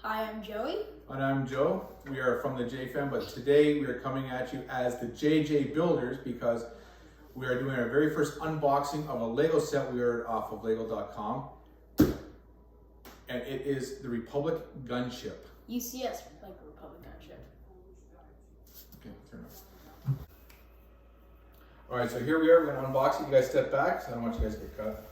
Hi, I'm Joey. And I'm Joe. We are from the JFM, but today we are coming at you as the JJ Builders because we are doing our very first unboxing of a Lego set we ordered off of Lego.com. And it is the Republic Gunship. UCS, like Republic Gunship. Okay, turn it on. All right, so here we are. We're gonna unbox it. You guys step back, so I don't want you guys to get cut.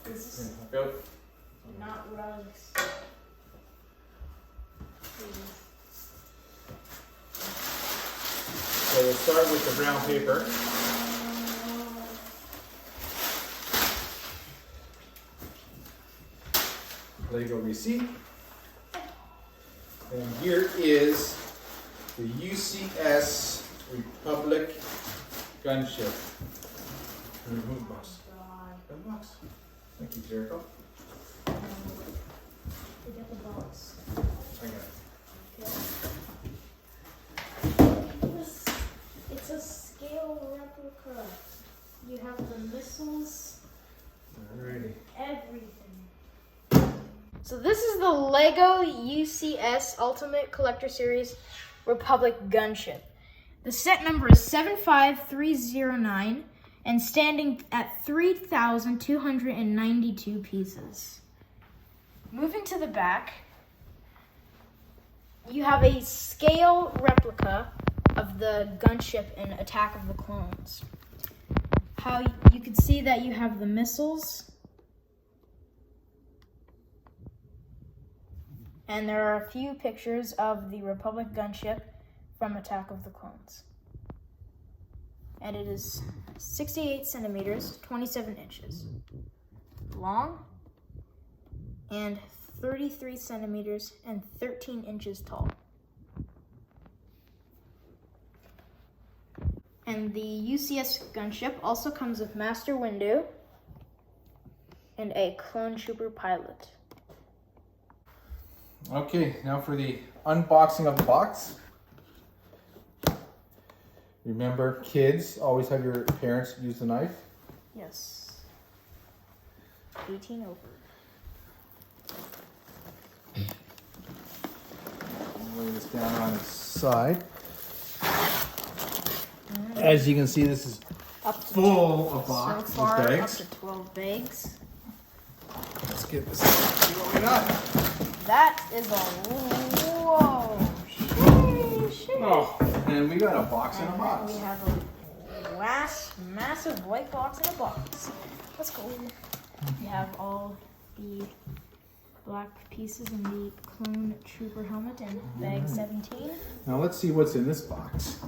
This is Go. not rugs. So we'll start with the brown paper. Lego receipt. And here is the UCS Republic Gunship. Remove box. God. Box. Thank you, Jericho. We got the box. I got it. Okay. It's a scale replica. You have the missiles, Alrighty. everything. So this is the Lego UCS Ultimate Collector Series Republic Gunship. The set number is 75309 and standing at 3,292 pieces. Moving to the back, you have a scale replica of the gunship in Attack of the Clones. How you can see that you have the missiles, and there are a few pictures of the Republic gunship from Attack of the Clones. And it is 68 centimeters, 27 inches long, and 33 centimeters and 13 inches tall. And the UCS gunship also comes with master window and a clone trooper pilot. Okay, now for the unboxing of the box. Remember, kids, always have your parents use the knife. Yes. 18 over. Lay this down on its side. As you can see, this is Up to full of boxes, so far, bags. up to 12 bags. Let's get this. See what we got. That is a whoa. Sheesh. Oh, and we got a box in a And box. then we have a massive white box in a box. Let's go. We have all the black pieces in the clone trooper helmet and bag 17. Now let's see what's in this box.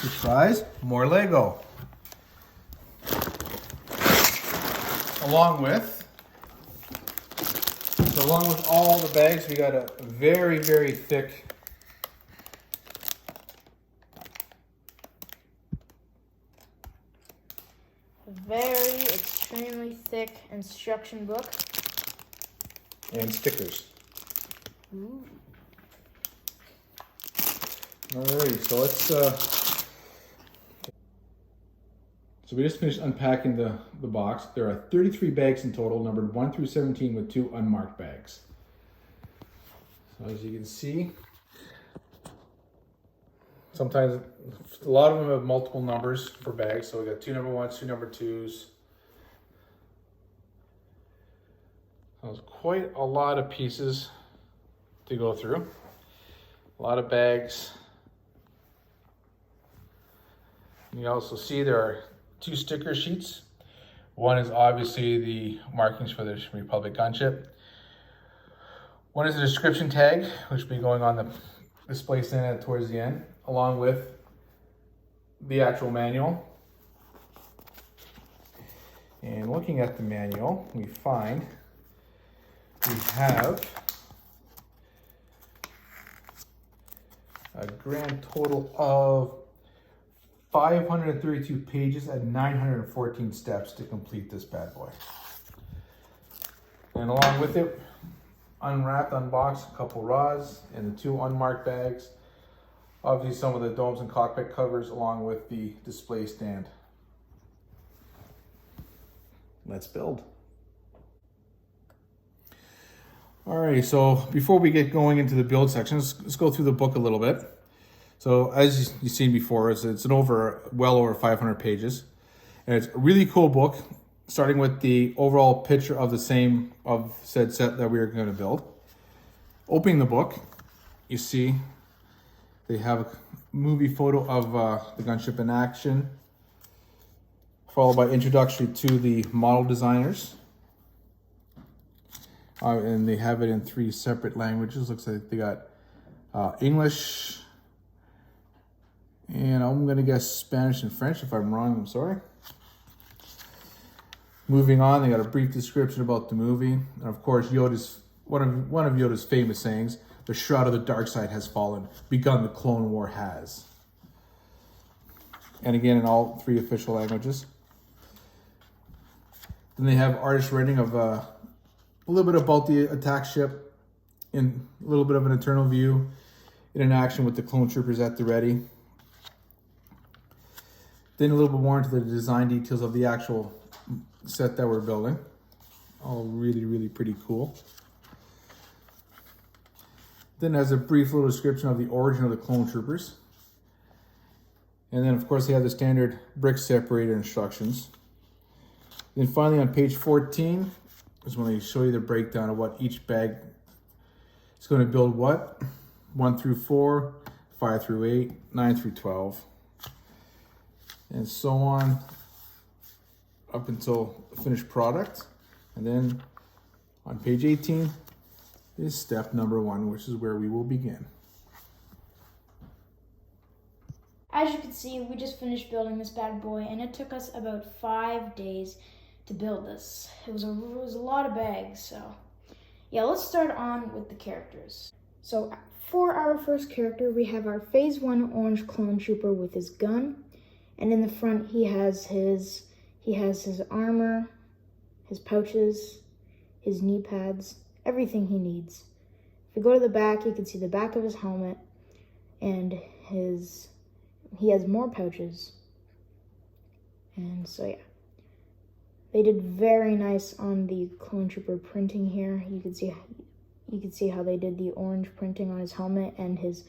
Surprise, more Lego. Along with all the bags, we got a very, very thick Extremely thick instruction book. and stickers. Ooh. Alrighty, so let's so we just finished unpacking the box. There are 33 bags in total, numbered 1 through 17 with 2 unmarked bags. So as you can see, sometimes a lot of them have multiple numbers for bags. So we got 2 number 1s, 2 number 2s. So there's quite a lot of pieces to go through. A lot of bags. You also see there are 2 sticker sheets. One is obviously the markings for the Republic gunship. One is a description tag, which will be going on the display stand towards the end, along with the actual manual. And looking at the manual, we find we have a grand total of 532 pages and 914 steps to complete this bad boy. And along with it, unwrapped, unboxed, a couple rods and the 2 unmarked bags. Obviously some of the domes and cockpit covers along with the display stand. Let's build. Alrighty, so before we get going into the build section, let's go through the book a little bit. So as you've seen before, it's well over 500 pages. And it's a really cool book, starting with the overall picture of said set that we are going to build. Opening the book, you see they have a movie photo of the gunship in action, followed by introduction to the model designers. And they have it in 3 separate languages. Looks like they got English, and I'm gonna guess Spanish and French. If I'm wrong, I'm sorry. Moving on, they got a brief description about the movie. And of course, Yoda's one of Yoda's famous sayings, "The shroud of the dark side has fallen. Begun the Clone War has." And again, in all 3 official languages. Then they have artist rendering of a little bit about the attack ship, in a little bit of an internal view, in an action with the clone troopers at the ready. Then a little bit more into the design details of the actual set that we're building. All really, really pretty cool. Then as a brief little description of the origin of the clone troopers. And then of course they have the standard brick separator instructions. Then finally on page 14 is when they show you the breakdown of what each bag is going to build what. 1 through 4, 5 through 8, 9 through 12. And so on up until the finished product. And then on page 18 is step number 1, which is where we will begin. As you can see, we just finished building this bad boy, and it took us about 5 days to build this. It was a lot of bags, so yeah, let's start on with the characters. So for our first character, we have our Phase 1 orange clone trooper with his gun, and in the front he has his armor, his pouches, his knee pads, everything he needs. If we go to the back, you can see the back of his helmet, and he has more pouches. And so yeah, they did very nice on the clone trooper printing here. You can see how they did the orange printing on his helmet and his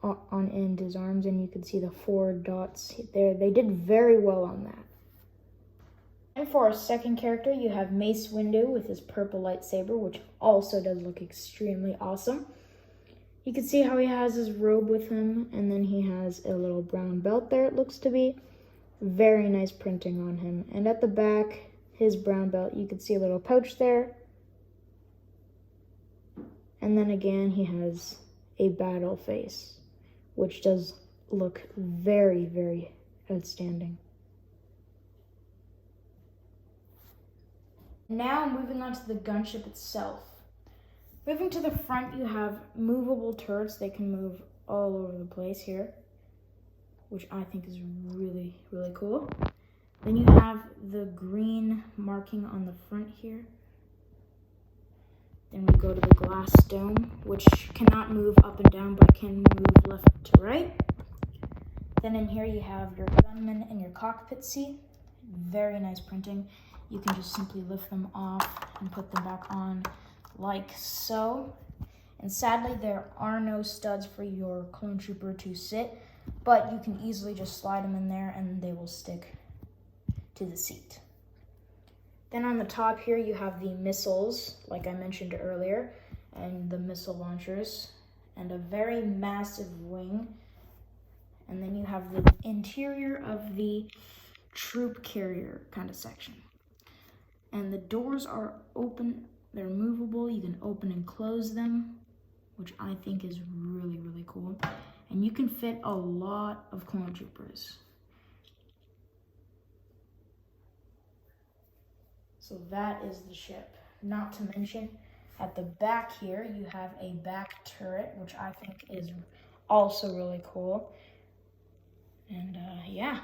arms, and you can see the 4 dots there. They did very well on that. And for our second character, you have Mace Windu with his purple lightsaber, which also does look extremely awesome. You can see how he has his robe with him, and then he has a little brown belt there, it looks to be. Very nice printing on him. And at the back, his brown belt, you can see a little pouch there. And then again, he has a battle face, which does look very, very outstanding. Now moving on to the gunship itself. Moving to the front, you have movable turrets. They can move all over the place here, which I think is really, really cool. Then you have the green marking on the front here. Then we go to the glass dome, which cannot move up and down, but can move left to right. Then in here you have your gunman and your cockpit seat. Very nice printing. You can just simply lift them off and put them back on like so. And sadly, there are no studs for your clone trooper to sit, but you can easily just slide them in there and they will stick to the seat. Then on the top here, you have the missiles, like I mentioned earlier, and the missile launchers, and a very massive wing. And then you have the interior of the troop carrier kind of section. And the doors are open, they're movable, you can open and close them, which I think is really, really cool. And you can fit a lot of clone troopers. So that is the ship. Not to mention, at the back here, you have a back turret, which I think is also really cool. And yeah.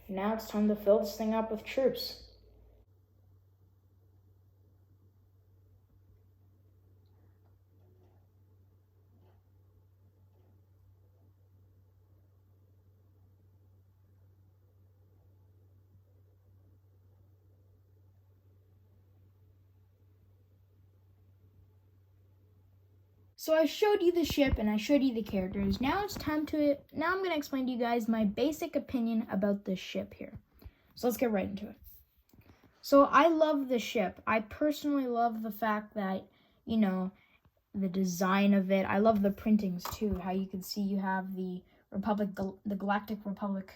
Now it's time to fill this thing up with troops. So I showed you the ship and I showed you the characters. Now I'm going to explain to you guys my basic opinion about this ship here. So let's get right into it. So I love the ship. I personally love the fact that, you know, the design of it. I love the printings too. How you can see you have the Galactic Republic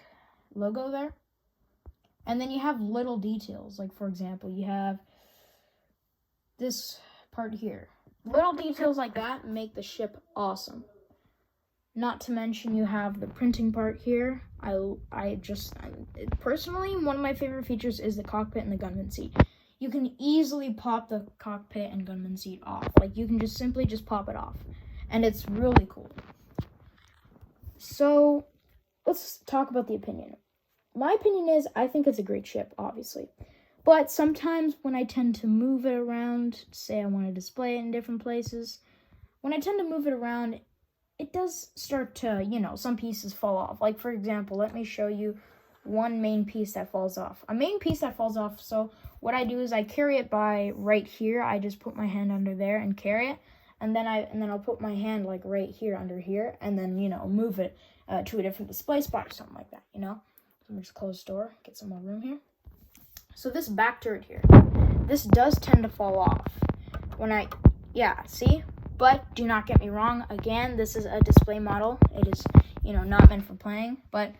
logo there. And then you have little details. Like, for example, you have this part here. Little details like that make the ship awesome. Not to mention you have the printing part here. Personally, one of my favorite features is the cockpit and the gunman seat. You can easily pop the cockpit and gunman seat off. Like, you can just simply pop it off. And it's really cool. So, let's talk about the opinion. My opinion is, I think it's a great ship, obviously. But sometimes when I tend to move it around, say I want to display it in different places, when I tend to move it around, it does start to, you know, some pieces fall off. Like, for example, let me show you one main piece that falls off. A main piece that falls off, so what I do is I carry it by right here. I just put my hand under there and carry it. And then I'll put my hand, like, right here under here, and then, you know, move it to a different display spot or something like that, you know? So I'm just close the door, get some more room here. So this back turret here, this does tend to fall off see? But do not get me wrong, again, this is a display model. It is, you know, not meant for playing, but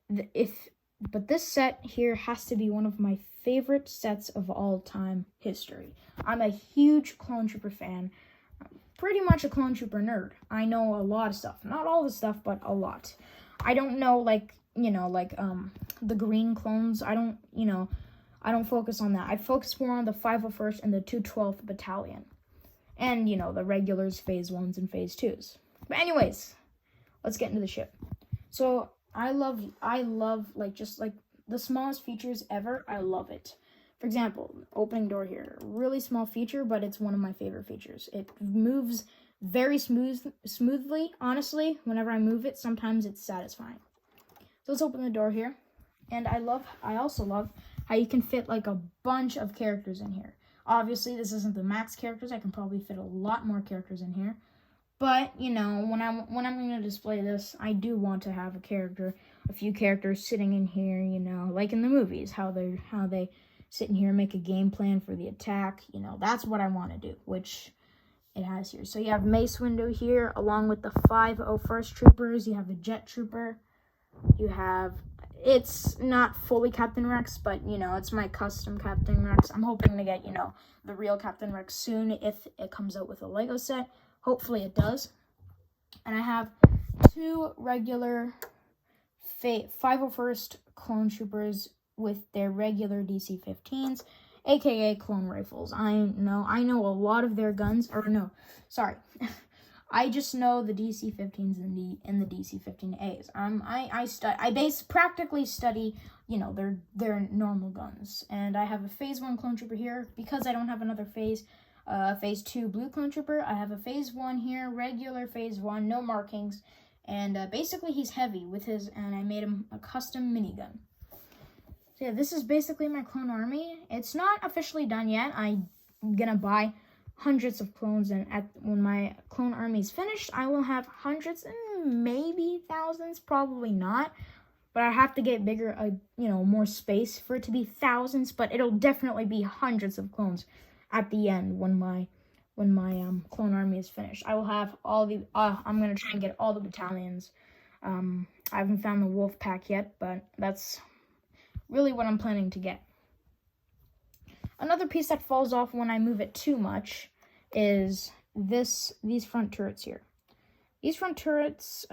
this set here has to be one of my favorite sets of all time history. I'm a huge Clone Trooper fan, pretty much a Clone Trooper nerd. I know a lot of stuff, not all the stuff, but a lot. I don't know, the green clones. I don't focus on that. I focus more on the 501st and the 212th Battalion. And, you know, the regulars, phase 1s and phase 2s. But anyways, let's get into the ship. So, I love, just the smallest features ever. I love it. For example, opening door here. Really small feature, but it's one of my favorite features. It moves very smoothly. Honestly, whenever I move it, sometimes it's satisfying. So let's open the door here. And I also love how you can fit like a bunch of characters in here. Obviously, this isn't the max characters. I can probably fit a lot more characters in here. But, you know, when I'm going to display this, I do want to have a few characters sitting in here, you know, like in the movies, how they sit in here and make a game plan for the attack. You know, that's what I want to do, which it has here. So you have Mace Windu here, along with the 501st Troopers. You have a Jet Trooper. You have, it's not fully Captain Rex, but, you know, it's my custom Captain Rex. I'm hoping to get, you know, the real Captain Rex soon if it comes out with a Lego set. Hopefully it does. And I have two regular 501st Clone Troopers with their regular DC-15s, aka clone rifles. I know a lot of their guns, I just know the DC-15s and the DC-15As. I practically study, you know, their normal guns. And I have a Phase 1 Clone Trooper here because I don't have another Phase 2 Blue Clone Trooper. I have a Phase 1 here, regular Phase 1, no markings. And basically he's heavy and I made him a custom minigun. So yeah, this is basically my clone army. It's not officially done yet. I'm gonna buy hundreds of clones, and when my clone army is finished, I will have hundreds and maybe thousands, probably not. But I have to get bigger, more space for it to be thousands. But it'll definitely be hundreds of clones at the end when my clone army is finished. I will have all the. I'm gonna try and get all the battalions. I haven't found the wolf pack yet, but that's really what I'm planning to get. Another piece that falls off when I move it too much is these front turrets here. These front turrets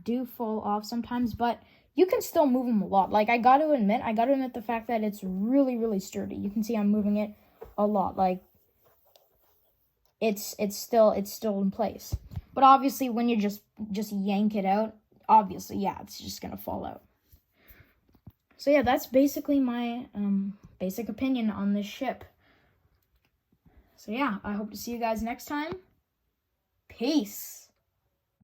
do fall off sometimes, but you can still move them a lot. Like, I got to admit the fact that it's really, really sturdy. You can see I'm moving it a lot. Like, it's still in place. But obviously, when you just yank it out, obviously, yeah, it's just gonna fall out. So yeah, that's basically my basic opinion on this ship. So yeah, I hope to see you guys next time. Peace.